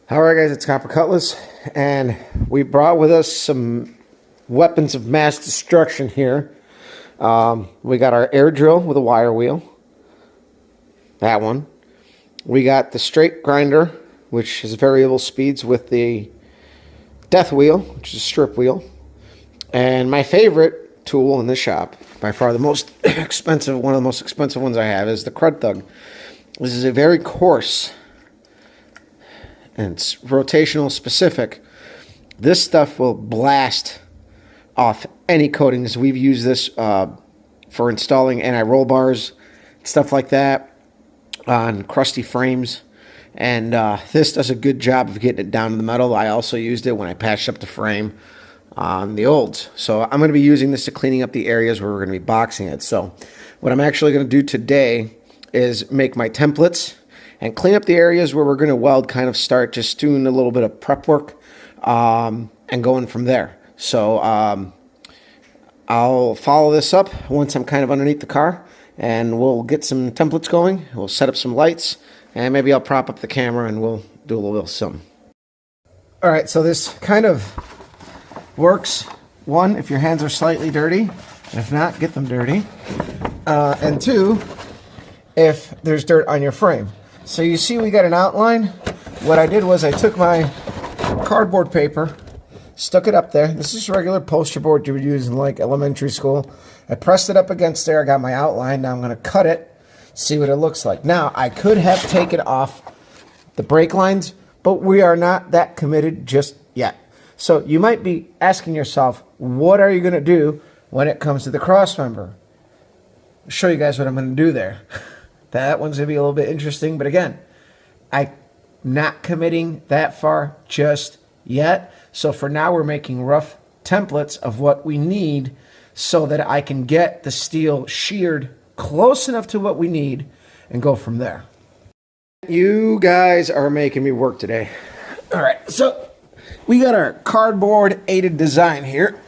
All right, guys, it's Copper Cutlass, and we brought with us some weapons of mass destruction here. We got our air drill with a wire wheel. That one. We got the straight grinder, which is variable speeds, with the death wheel, which is a strip wheel. And my favorite tool in the shop, by far the most expensive, one of the most expensive ones I have, is the crud thug. This is a very coarse, and it's rotational specific. This stuff will blast off any coatings. We've used this for installing anti-roll bars, stuff like that, on crusty frames. And this does a good job of getting it down to the metal. I also used it when I patched up the frame on the olds. So I'm going to be using this to cleaning up the areas where we're going to be boxing it. So what I'm actually going to do today is make my templates and clean up the areas where we're going to weld, kind of start just doing a little bit of prep work and going from there. So I'll follow this up once I'm kind of underneath the car, and we'll get some templates going. We'll set up some lights, and maybe I'll prop up the camera and we'll do a little bit of something. All right, so this kind of works. One, if your hands are slightly dirty, and if not, get them dirty. And two, if there's dirt on your frame. So you see we got an outline. What I did was I took my cardboard paper, stuck it up there. This is regular poster board you would use in like elementary school. I pressed it up against there. I got my outline. Now I'm going to cut it, see what it looks like. Now I could have taken off the brake lines, but we are not that committed just yet. So you might be asking yourself, what are you going to do when it comes to the cross member? I'll show you guys what I'm going to do there. That one's going to be a little bit interesting, but again, I'm not committing that far just yet. So for now, we're making rough templates of what we need so that I can get the steel sheared close enough to what we need and go from there. You guys are making me work today. All right, so we got our cardboard aided design here.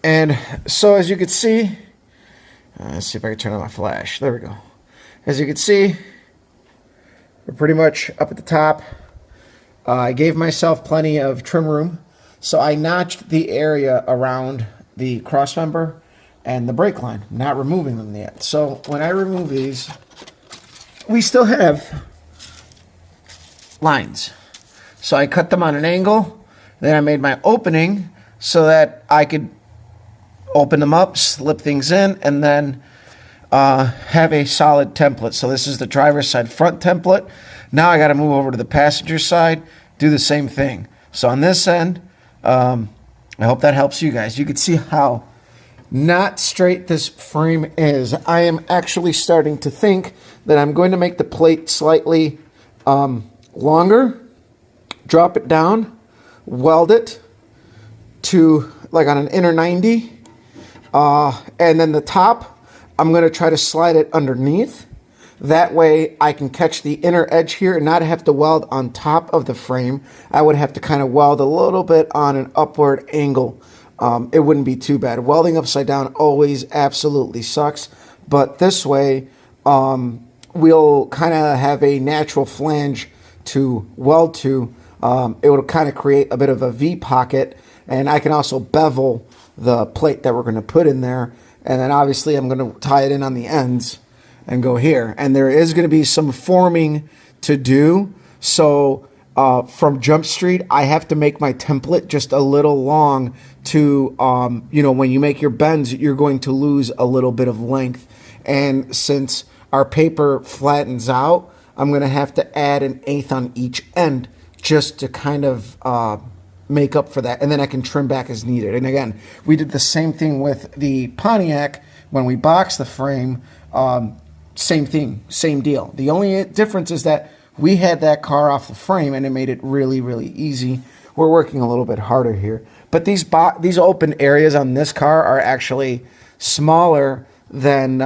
And so as you can see, let's see if I can turn on my flash. There we go. As you can see, we're pretty much up at the top. I gave myself plenty of trim room, so I notched the area around the cross member and the brake line, not removing them yet. So when I remove these, we still have lines. So I cut them on an angle, then I made my opening so that I could open them up, slip things in, and then have a solid template. So this is the driver's side front template. Now I got to move over to the passenger side, do the same thing. So on this end, I hope that helps you guys. You can see how not straight this frame is. I am actually starting to think that I'm going to make the plate slightly longer, drop it down, weld it to like on an inner 90, and then the top, I'm going to try to slide it underneath. That way I can catch the inner edge here and not have to weld on top of the frame. I would have to kind of weld a little bit on an upward angle. It wouldn't be too bad. Welding upside down always absolutely sucks. But this way, we'll kind of have a natural flange to weld to. It will kind of create a bit of a V pocket. And I can also bevel the plate that we're going to put in there. And then obviously I'm going to tie it in on the ends and go here. And there is going to be some forming to do. So from Jump Street, I have to make my template just a little long to, you know, when you make your bends, you're going to lose a little bit of length. And since our paper flattens out, I'm going to have to add 1/8 on each end just to kind of make up for that, and then I can trim back as needed. And again, we did the same thing with the Pontiac when we boxed the frame. Same thing, same deal. The only difference is that we had that car off the frame and it made it really, really easy. We're working a little bit harder here. But these open areas on this car are actually smaller than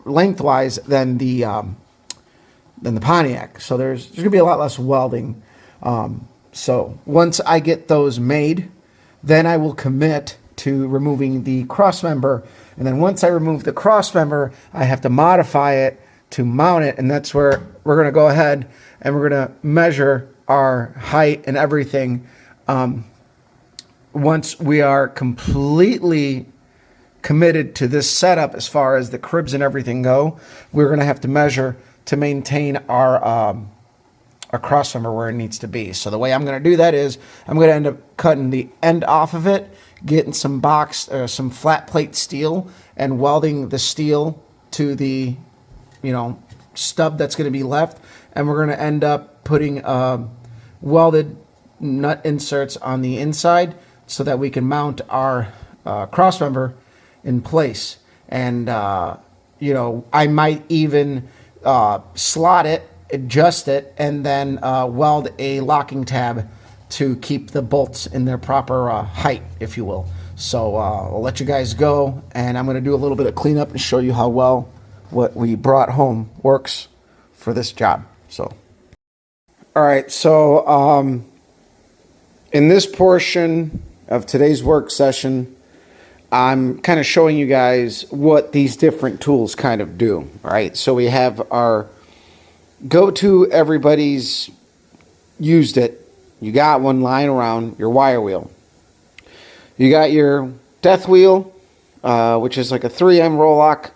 lengthwise than the Pontiac. So there's going to be a lot less welding. So once I get those made, then I will commit to removing the cross member. And then once I remove the cross member, I have to modify it to mount it. And that's where we're going to go ahead and we're going to measure our height and everything, once we are completely committed to this setup as far as the cribs and everything go, we're going to have to measure to maintain our cross member where it needs to be. So the way I'm going to do that is I'm going to end up cutting the end off of it, getting some some flat plate steel and welding the steel to the, stub that's going to be left. And we're going to end up putting welded nut inserts on the inside so that we can mount our cross member in place. And, I might even slot it, adjust it, and then weld a locking tab to keep the bolts in their proper height, if you will. So I'll let you guys go, and I'm going to do a little bit of cleanup and show you how well what we brought home works for this job. So, all right, so in this portion of today's work session, I'm kind of showing you guys what these different tools kind of do, right? So we have our go-to, everybody's used it. You got one lying around, your wire wheel. You got your death wheel, which is like a 3M roll-lock.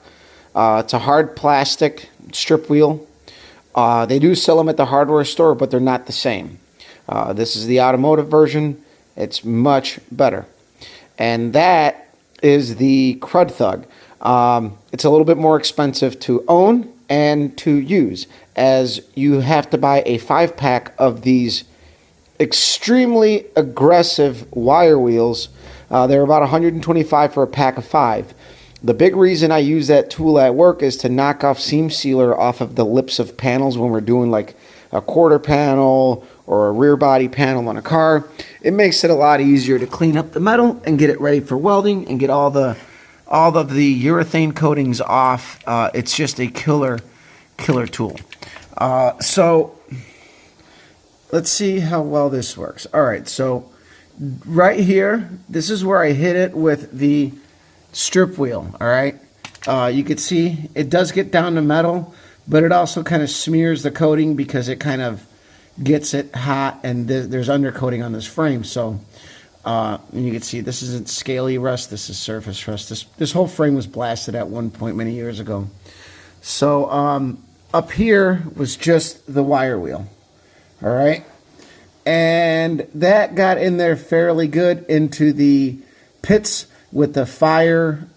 It's a hard plastic strip wheel. They do sell them at the hardware store, but they're not the same. This is the automotive version. It's much better. And that is the Crud Thug. It's a little bit more expensive to own and to use, as you have to buy a 5-pack of these extremely aggressive wire wheels. They're about $125 for a pack of 5. The big reason I use that tool at work is to knock off seam sealer off of the lips of panels when we're doing like a quarter panel or a rear body panel on a car. It makes it a lot easier to clean up the metal and get it ready for welding and get all of the urethane coatings off. It's just a killer tool. So let's see how well this works. All right, so right here, this is where I hit it with the strip wheel. All right, you can see it does get down to metal, but it also kind of smears the coating because it kind of gets it hot, and there's undercoating on this frame. So and you can see this isn't scaly rust, this is surface rust. This whole frame was blasted at one point many years ago. So up here was just the wire wheel. All right, and that got in there fairly good into the pits with the finer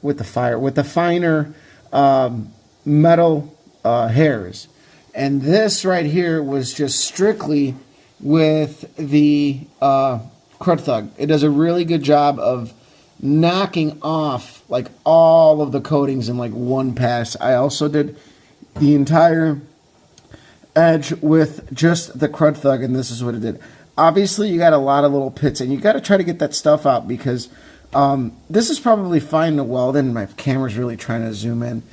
metal hairs. And this right here was just strictly with the Crud Thug. It does a really good job of knocking off like all of the coatings in like one pass. I also did the entire edge with just the Crud Thug, and this is what it did. Obviously, you got a lot of little pits, and you got to try to get that stuff out because this is probably fine to weld in. My camera's really trying to zoom in.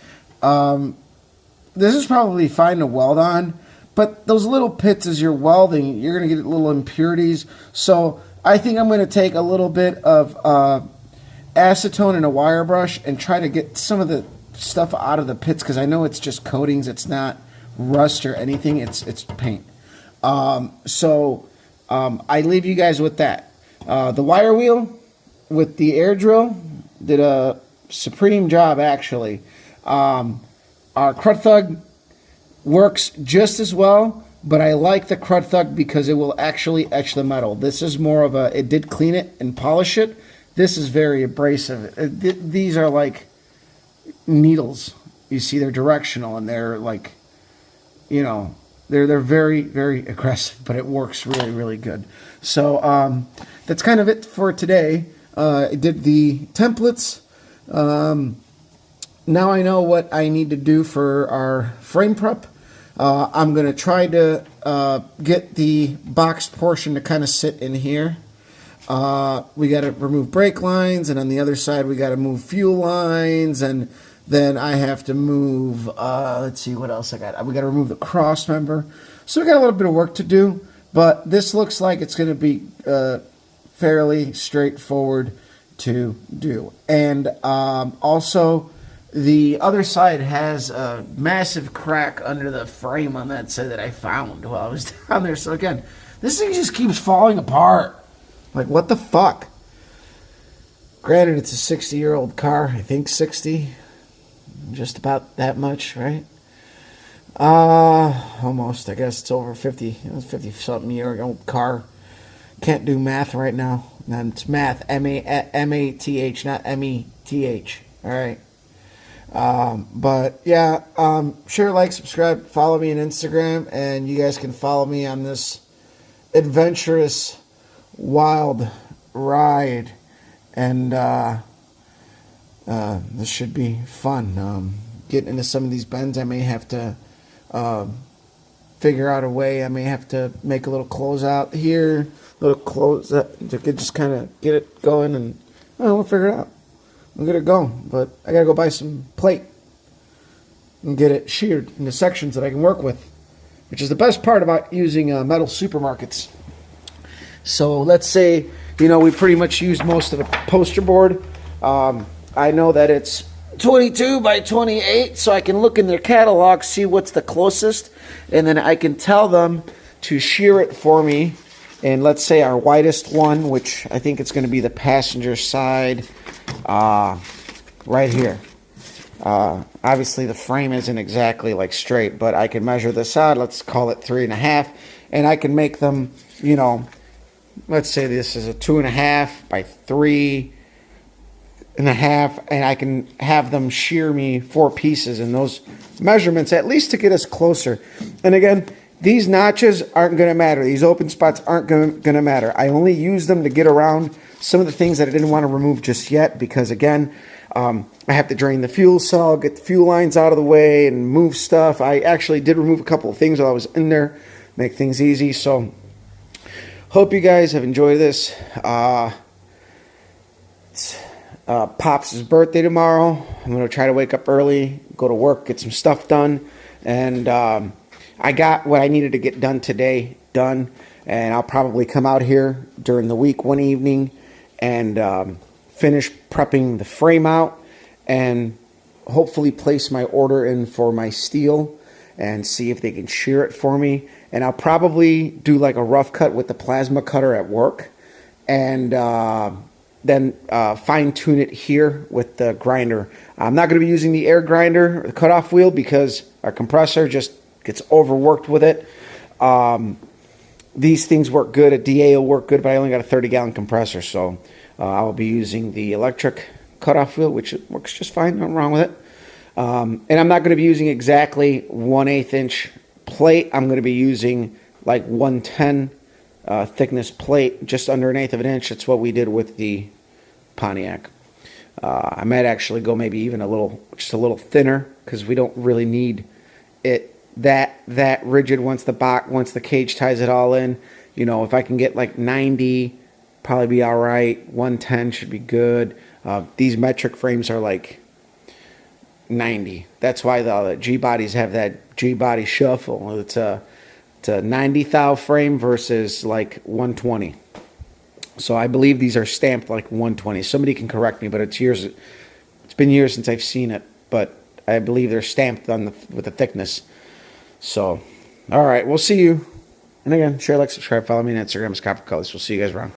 This is probably fine to weld on, but those little pits as you're welding, you're going to get little impurities. So I think I'm going to take a little bit of acetone and a wire brush and try to get some of the stuff out of the pits, because I know it's just coatings. It's not rust or anything. It's paint. I leave you guys with that. The wire wheel with the air drill did a supreme job, actually. Our Crud Thug works just as well, but I like the Crud Thug because it will actually etch the metal. This is more of it did clean it and polish it. This is very abrasive. These are like needles. You see, they're directional, and they're like, they're very, very aggressive, but it works really, really good. So that's kind of it for today. I did the templates. Now I know what I need to do for our frame prep. I'm going to try to get the boxed portion to kind of sit in here. We got to remove brake lines, and on the other side we got to move fuel lines, and then I have to move, let's see what else I got. We got to remove the cross member. So we got a little bit of work to do, but this looks like it's going to be fairly straightforward to do. And also, The other side has a massive crack under the frame on that side that I found while I was down there. So again, this thing just keeps falling apart. Like, what the fuck? Granted, it's a 60-year-old car. I think 60. Just about that much, right? Almost. I guess it's over 50. It was 50-something year old car. Can't do math right now. And it's math. M-A-T-H, not M-E-T-H. All right. But yeah, share, like, subscribe, follow me on Instagram, and you guys can follow me on this adventurous, wild ride. And this should be fun. Getting into some of these bends, I may have to figure out a way. I may have to make a little closeout here, little close that could just kind of get it going, and we'll figure it out. I'm gonna go, but I gotta go buy some plate and get it sheared into sections that I can work with, which is the best part about using metal supermarkets. So let's say, we pretty much used most of the poster board. I know that it's 22 by 28, so I can look in their catalog, see what's the closest, and then I can tell them to shear it for me. And let's say our widest one, which I think it's going to be the passenger side, right here. Obviously the frame isn't exactly like straight, but I can measure this out. Let's call it 3.5, and I can make them, let's say this is a 2.5 by 3.5, and I can have them shear me 4 pieces in those measurements, at least to get us closer. And again, these notches aren't going to matter. These open spots aren't going to matter. I only use them to get around some of the things that I didn't want to remove just yet, because again, I have to drain the fuel cell, get the fuel lines out of the way, and move stuff. I actually did remove a couple of things while I was in there, make things easy. So hope you guys have enjoyed this. It's Pops' birthday tomorrow. I'm going to try to wake up early, go to work, get some stuff done, and I got what I needed to get done today done, and I'll probably come out here during the week one evening and finish prepping the frame out and hopefully place my order in for my steel and see if they can shear it for me. And I'll probably do like a rough cut with the plasma cutter at work, and then fine tune it here with the grinder. I'm not going to be using the air grinder or the cutoff wheel because our compressor just gets overworked with it. These things work good. A DA will work good, but I only got a 30-gallon compressor, so I will be using the electric cutoff wheel, which works just fine. Nothing wrong with it. And I'm not going to be using exactly 1/8 inch plate. I'm going to be using like 110 thickness plate, just under 1/8 of an inch. That's what we did with the Pontiac. I might actually go maybe even just a little thinner, because we don't really need it that rigid once the cage ties it all in. If I can get like 90, probably be all right. 110 should be good. These metric frames are like 90. That's why the G bodies have that G body shuffle. It's a 90 thou frame versus like 120. So I believe these are stamped like 120. Somebody can correct me, but it's been years since I've seen it, but I believe they're stamped with the thickness. So, all right, we'll see you. And again, share, like, subscribe, follow me on Instagram. It's Copper Colors. We'll see you guys around.